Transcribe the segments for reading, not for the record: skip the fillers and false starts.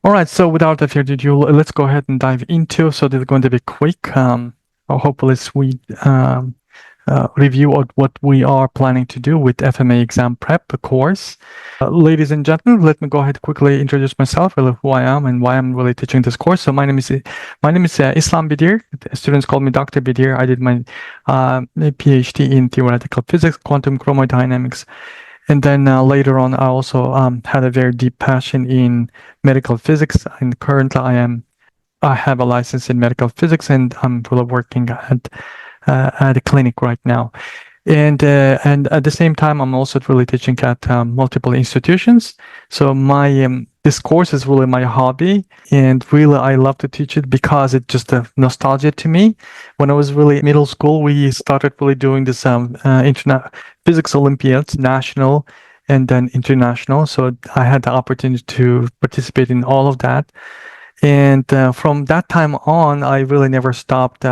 All right, so without further ado, let's go ahead and dive into. So this is going to be quick. Or hopefully sweet review of what we are planning to do with FMA exam prep course. Ladies and gentlemen, let me go ahead and quickly introduce myself, really who I am and why I'm really teaching this course. So my name is Islam Bidir. Students call me Dr. Bidir. I did my PhD in theoretical physics, quantum chromodynamics. And then later on, I also had a very deep passion in medical physics. And currently, I have a license in medical physics, and I'm really working at a clinic right now. And at the same time, I'm also really teaching at multiple institutions. So this course is really my hobby, and really I love to teach it because it's just a nostalgia to me. When I was really middle school, we started really doing this internet physics Olympiads, national and then international. So I had the opportunity to participate in all of that. And from that time on, I really never stopped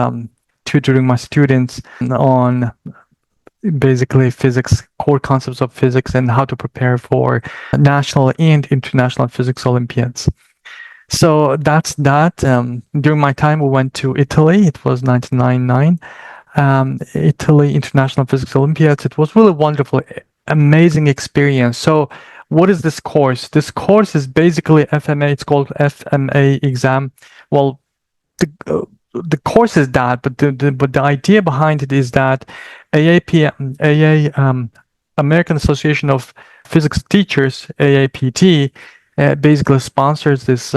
tutoring my students on basically physics, core concepts of physics, and how to prepare for national and international physics Olympiads. So that's that. During my time, we went to Italy. It was 1999. Italy International Physics Olympiads. It was really wonderful, amazing experience. So what is this course? This course is basically FMA. It's called FMA exam. Well, the course is that, but the idea behind it is that American Association of Physics Teachers, AAPT, basically sponsors this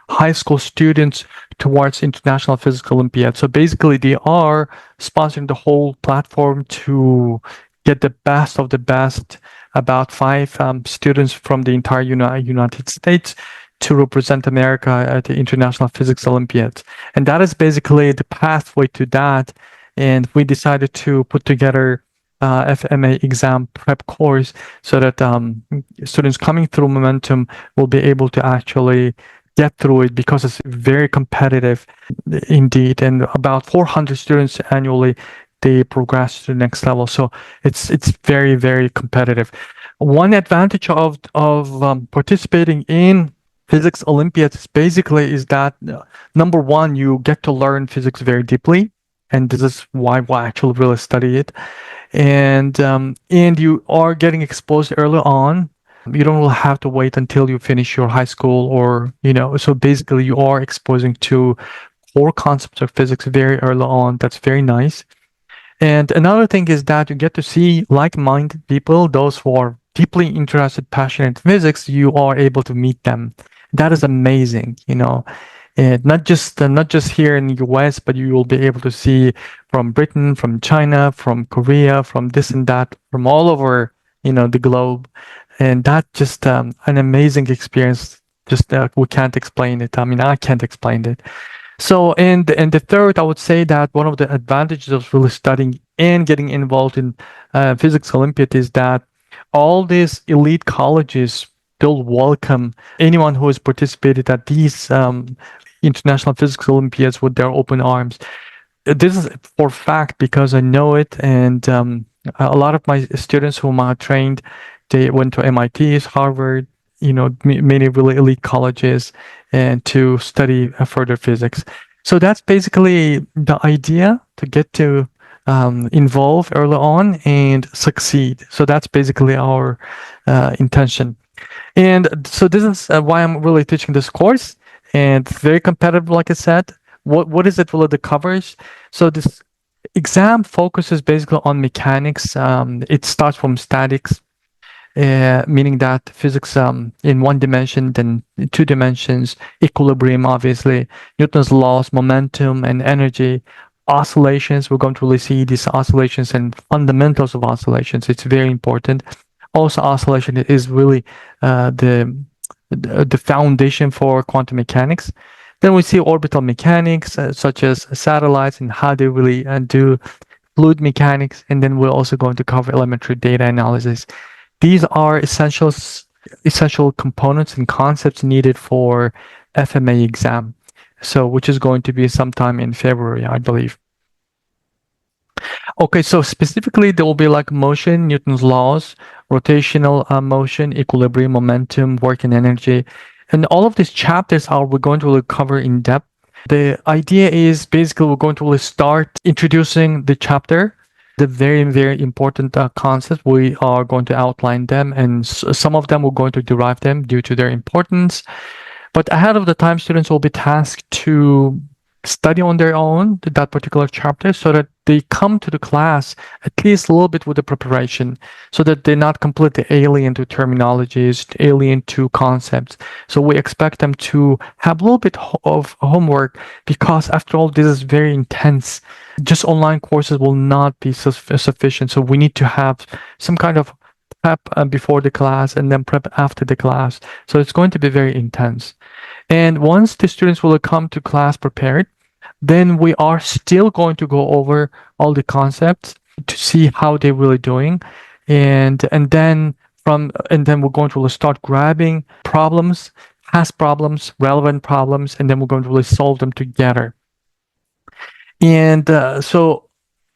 high school students towards International Physics Olympiad. So basically, they are sponsoring the whole platform to get the best of the best, about 5 students from the entire United States to represent America at the International Physics Olympiad. And that is basically the pathway to that. And we decided to put together FMA exam prep course so that students coming through Momentum will be able to actually get through it, because it's very competitive indeed. And about 400 students annually, they progress to the next level. So it's very, very competitive. One advantage of participating in physics Olympiads basically is that number one, you get to learn physics very deeply, and this is why I actually really study it. And you are getting exposed early on. You don't really have to wait until you finish your high school, or so basically you are exposing to core concepts of physics very early on. That's very nice. And another thing is that you get to see like-minded people, those who are deeply interested, passionate in physics. You are able to meet them. That is amazing, and not just here in the US, but you will be able to see from Britain, from China, from Korea, from this and that, from all over, the globe. And that just an amazing experience. Just we can't explain it. I mean, I can't explain it. So, and the third, I would say that one of the advantages of really studying and getting involved in Physics Olympiad is that all these elite colleges, they'll welcome anyone who has participated at these International Physics Olympiads with their open arms. This is for fact because I know it, and a lot of my students whom I trained, they went to MIT's, Harvard, many really elite colleges, and to study further physics. So that's basically the idea, to get to involve early on and succeed. So that's basically our intention. And so this is why I'm really teaching this course, and very competitive, like I said. What is it really that covers? So this exam focuses basically on mechanics. It starts from statics, meaning that physics in one dimension, then 2 dimensions, equilibrium, obviously, Newton's laws, momentum and energy, oscillations. We're going to really see these oscillations and fundamentals of oscillations. It's very important. Also, oscillation is really the foundation for quantum mechanics. Then we see orbital mechanics, such as satellites and how they really do fluid mechanics. And then we're also going to cover elementary data analysis. These are essential components and concepts needed for FMA exam. So, which is going to be sometime in February, I believe. Okay, so specifically there will be like motion, Newton's laws, rotational motion, equilibrium, momentum, work and energy. And all of these chapters are we're going to really cover in depth. The idea is basically we're going to really start introducing the chapter, the very, very important concepts. We are going to outline them, and some of them we're going to derive them due to their importance. But ahead of the time, students will be tasked to study on their own that particular chapter so that they come to the class at least a little bit with the preparation so that they're not completely alien to terminologies, alien to concepts. So we expect them to have a little bit of homework because after all, this is very intense. Just online courses will not be sufficient. So we need to have some kind of prep before the class and then prep after the class. So it's going to be very intense. And once the students will come to class prepared, then we are still going to go over all the concepts to see how they're really doing. And then we're going to really start grabbing problems, past problems, relevant problems, and then we're going to really solve them together. And so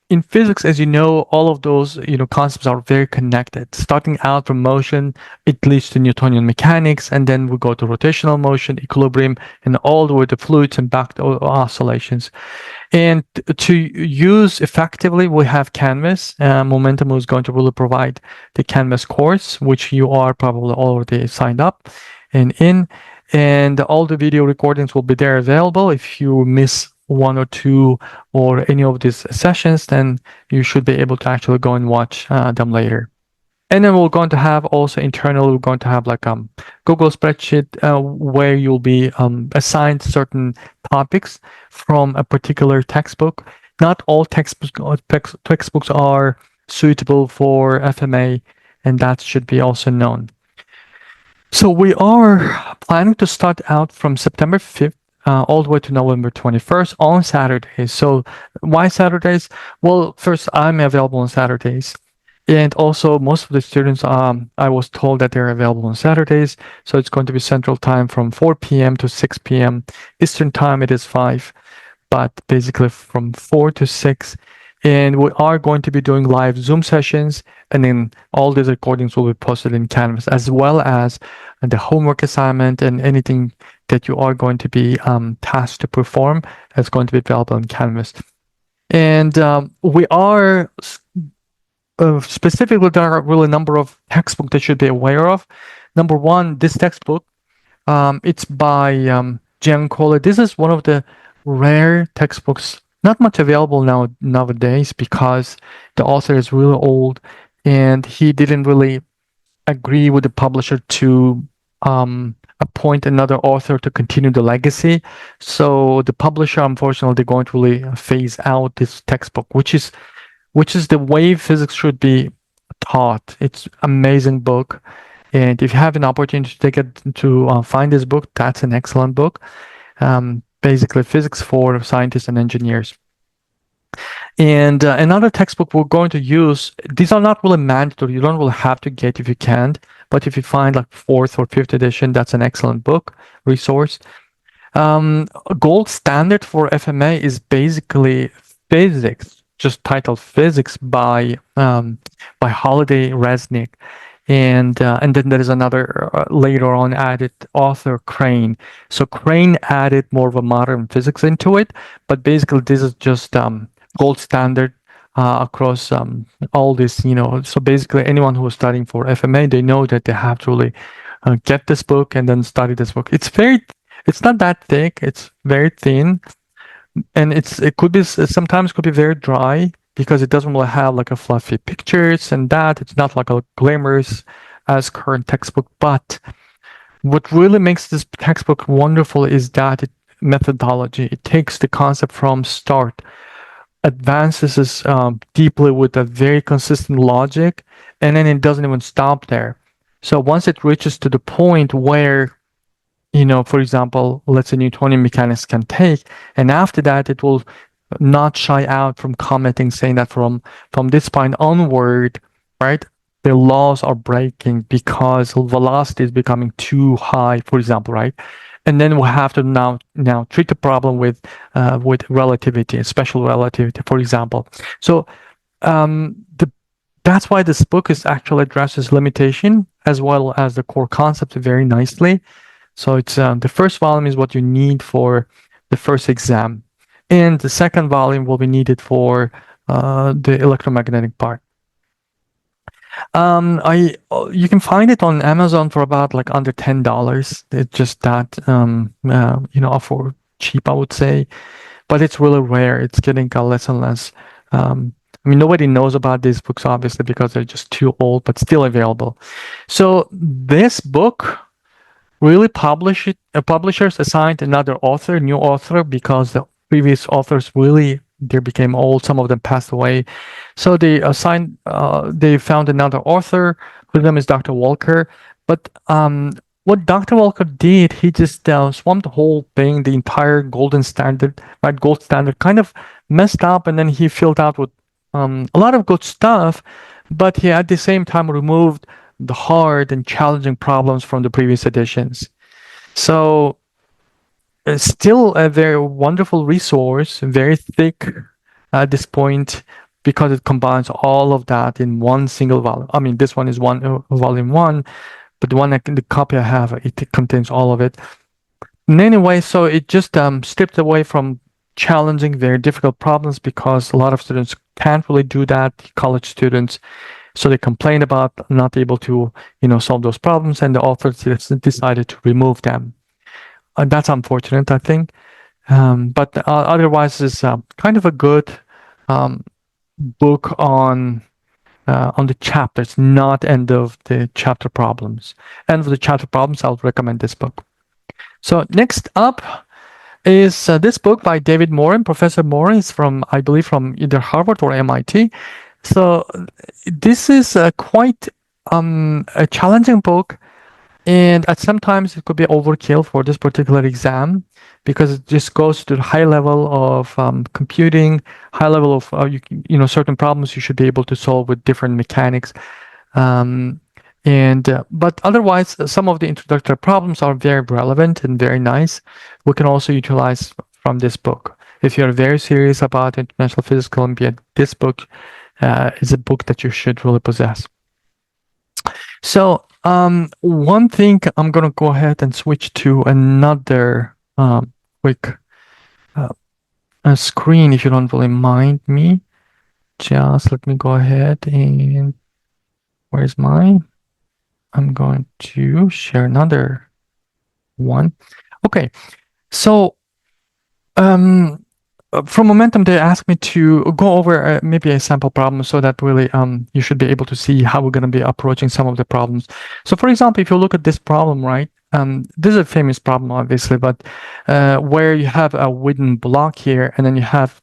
in physics, as you know, all of those concepts are very connected. Starting out from motion, it leads to Newtonian mechanics, and then we go to rotational motion, equilibrium, and all the way to fluids and back to oscillations. And to use effectively, we have Canvas. Momentum is going to really provide the Canvas course, which you are probably already signed up and in. And all the video recordings will be there available. If you miss one or two or any of these sessions, then you should be able to actually go and watch them later. And then we're going to have also internally, we're going to have like Google spreadsheet where you'll be assigned certain topics from a particular textbook. Not all textbooks are suitable for FMA, and that should be also known. So we are planning to start out from September 5th all the way to November 21st on Saturdays. So why Saturdays? Well, first, I'm available on Saturdays. And also most of the students, I was told that they're available on Saturdays. So it's going to be Central Time from 4 p.m. to 6 p.m. Eastern Time, it is 5, but basically from 4 to 6. And we are going to be doing live Zoom sessions, and then all these recordings will be posted in Canvas, as well as the homework assignment and anything that you are going to be tasked to perform is going to be available in Canvas. And we are specifically, there are really a number of textbooks that you should be aware of. Number one, this textbook, it's by Jian Kohler. This is one of the rare textbooks, not much available nowadays because the author is really old and he didn't really agree with the publisher to appoint another author to continue the legacy. So the publisher, unfortunately, they're going to really phase out this textbook, which is the way physics should be taught. It's amazing book. And if you have an opportunity to take it to find this book, that's an excellent book. Basically physics for scientists and engineers. And another textbook we're going to use, these are not really mandatory. You don't really have to get if you can't, but if you find like 4th or 5th edition, that's an excellent book resource. Gold standard for FMA is basically physics, just titled Physics by Holiday Resnick. And then there is another later on added author, Crane. So Crane added more of a modern physics into it, but basically this is just gold standard across all this, so basically anyone who is studying for FMA, they know that they have to really get this book and then study this book. It's not that thick, it's very thin, and sometimes could be very dry, because it doesn't really have like a fluffy pictures and that. It's not like a glamorous as current textbook. But what really makes this textbook wonderful is that methodology. It takes the concept from start, advances it deeply with a very consistent logic, and then it doesn't even stop there. So once it reaches to the point where, for example, let's say Newtonian mechanics can take, and after that it will not shy out from commenting, saying that from this point onward, right, the laws are breaking because velocity is becoming too high, for example, right? And then we'll have to now treat the problem with relativity, special relativity, for example. So that's why this book is actually addresses limitation as well as the core concept very nicely. So it's the first volume is what you need for the first exam, and the second volume will be needed for the electromagnetic part. You can find it on Amazon for about like under $10. It's just that for cheap, I would say, but it's really rare. It's getting less and less. I mean, nobody knows about these books obviously because they're just too old, but still available. So this book really publishers assigned another author, new author, because the previous authors really they became old. Some of them passed away, so they found another author. Whose name is Dr. Walker. But what Dr. Walker did, he just swamped the whole thing, the entire golden standard, right? Gold standard, kind of messed up, and then he filled out with a lot of good stuff, but he at the same time removed the hard and challenging problems from the previous editions. So it's still a very wonderful resource, very thick at this point because it combines all of that in one single volume. I mean, this one is volume 1, but the copy I have, it contains all of it. In any way, so it just stripped away from challenging, very difficult problems because a lot of students can't really do that, college students. So they complain about not able to, solve those problems, and the authors decided to remove them. That's unfortunate, I think. But otherwise, it's kind of a good book on the chapters, not end of the chapter problems. End of the chapter problems, I would recommend this book. So next up is this book by David Morin. Professor Morin is I believe, from either Harvard or MIT. So this is quite a challenging book, and at sometimes it could be overkill for this particular exam because it just goes to the high level of computing, high level of certain problems you should be able to solve with different mechanics. But otherwise, some of the introductory problems are very relevant and very nice. We can also utilize from this book. If you're very serious about International Physical Olympiad, this book is a book that you should really possess. So one thing, I'm going to go ahead and switch to another quick screen, if you don't really mind me. Just let me go ahead and where's mine? I'm going to share another one. Okay, so from Momentum, they asked me to go over maybe a sample problem so that really you should be able to see how we're going to be approaching some of the problems. So for example, if you look at this problem, right, this is a famous problem, obviously, but where you have a wooden block here, and then you have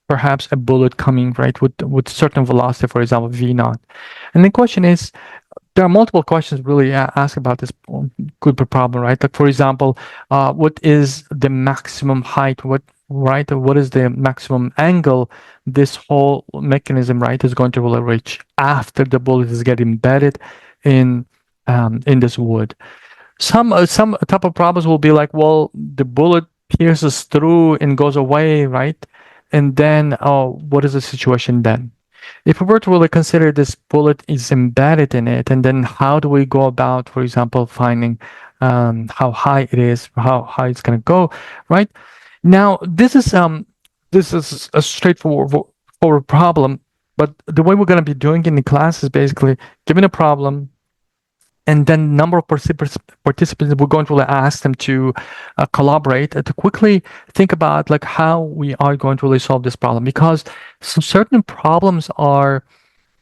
perhaps a bullet coming, right, with certain velocity, for example, v naught. And the question is, there are multiple questions really asked about this good problem, right? Like, for example, what is the maximum height? What is the maximum angle this whole mechanism, right, is going to really reach after the bullet is getting embedded in this wood? Some type of problems will be like, well, the bullet pierces through and goes away, right? And then, what is the situation then? If we were to really consider this bullet is embedded in it, and then how do we go about, for example, finding how high it is, how high it's going to go, right? Now, this is a straightforward problem, but the way we're going to be doing it in the class is basically given a problem, and then number of participants, we're going to ask them to collaborate to quickly think about like how we are going to really solve this problem, because some certain problems are,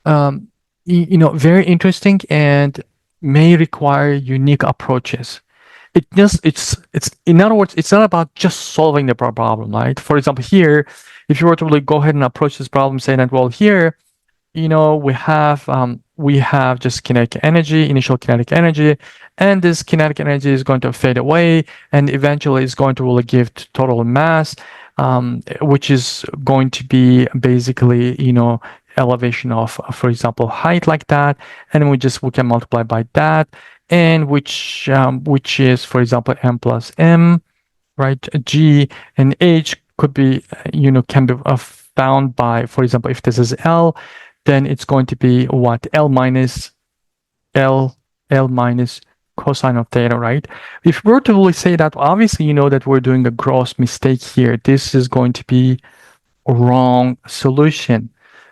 very interesting and may require unique approaches. It's in other words, it's not about just solving the problem, right? For example, here, if you were to really go ahead and approach this problem saying that, well, here, we have just kinetic energy, initial kinetic energy, and this kinetic energy is going to fade away, and eventually it's going to really give total mass, which is going to be basically, elevation of, for example, height like that, and we can multiply by that, and which is, for example, m plus m, right? G and h could be, can be bound by, for example, if this is L, then it's going to be what? L minus cosine of theta, right? If we were to really say that, obviously, you know that we're doing a gross mistake here. This is going to be a wrong solution.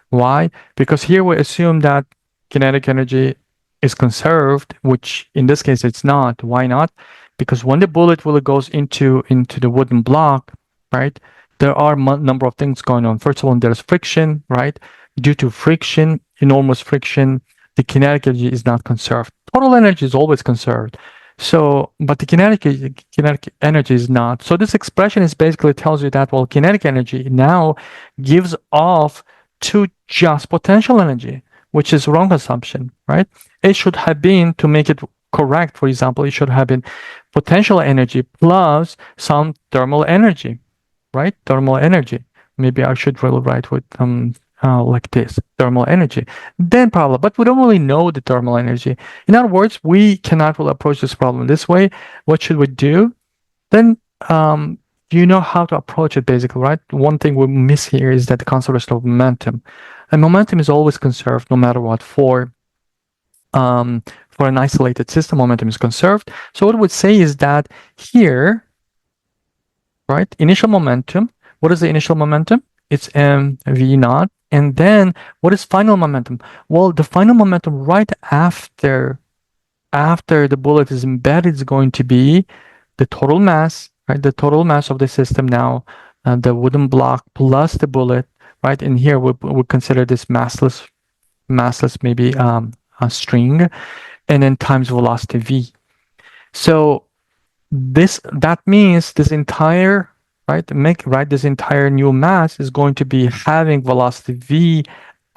Why? Because here we assume that kinetic energy is conserved, which in this case it's not. Why not? Because when the bullet really goes into the wooden block, right, there are a number of things going on. First of all, there's friction, right? Due to friction, enormous friction, the kinetic energy is not conserved. Total energy is always conserved. So, but the kinetic energy is not. So this expression is basically tells you that, well, kinetic energy now gives off to just potential energy, which is wrong assumption, right? It should have been, to make it correct, for example, it should have been potential energy plus some thermal energy, right? Thermal energy. Maybe I should really write with like this, thermal energy. Then problem, but we don't really know the thermal energy. In other words, we cannot really approach this problem this way. What should we do? Then you know how to approach it basically, right? One thing we miss here is that the conservation of momentum. And momentum is always conserved no matter what. For an isolated system, momentum is conserved. So what I would say is that here, right, initial momentum, what is the initial momentum? It's mv naught. And then what is final momentum? Well, the final momentum right after the bullet is embedded is going to be the total mass, right? The total mass of the system now, the wooden block plus the bullet, right? And here we consider this massless maybe a string, and then times velocity v. So that means this entire this entire new mass is going to be having velocity v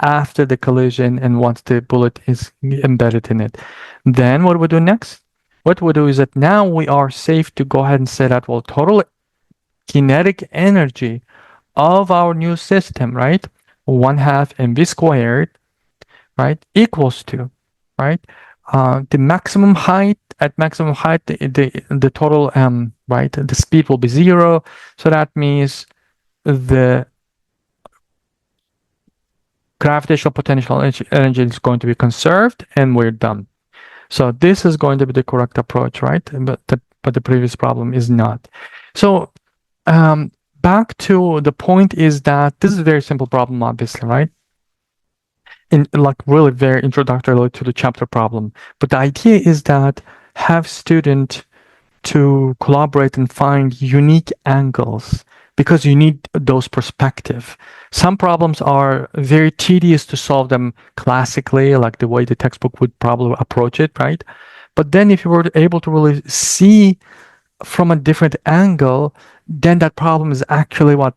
after the collision and once the bullet is embedded in it. Then what we do next? What we do is that now we are safe to go ahead and say that, well, total kinetic energy of our new system, right? 1/2 mv squared, right, equals to, right, the maximum height. At maximum height, the total right, the speed will be 0. So that means the gravitational potential energy is going to be conserved, and we're done. So this is going to be the correct approach, right? But the previous problem is not. So back to the point is that this is a very simple problem, obviously, right? In like really very introductory to the chapter problem. But the idea is that have student to collaborate and find unique angles, because you need those perspective. Some problems are very tedious to solve them classically, like the way the textbook would probably approach it, right? But then if you were able to really see from a different angle, then that problem is actually what,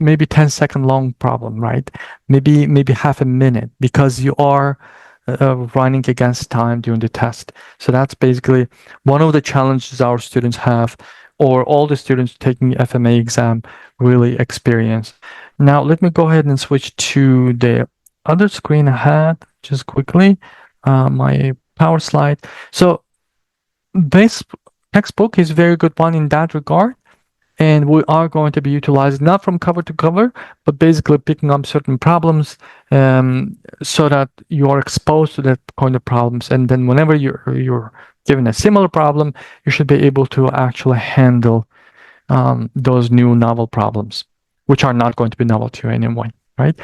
maybe 10-second long problem, right? Maybe half a minute, because you are running against time during the test. So that's basically one of the challenges our students have, or all the students taking the FMA exam really experience. Now, let me go ahead and switch to the other screen I had just quickly, my power slide. So this textbook is a very good one in that regard. And we are going to be utilized not from cover to cover, but basically picking up certain problems so that you are exposed to that kind of problems. And then whenever you're given a similar problem, you should be able to actually handle those new novel problems, which are not going to be novel to you anyway, right?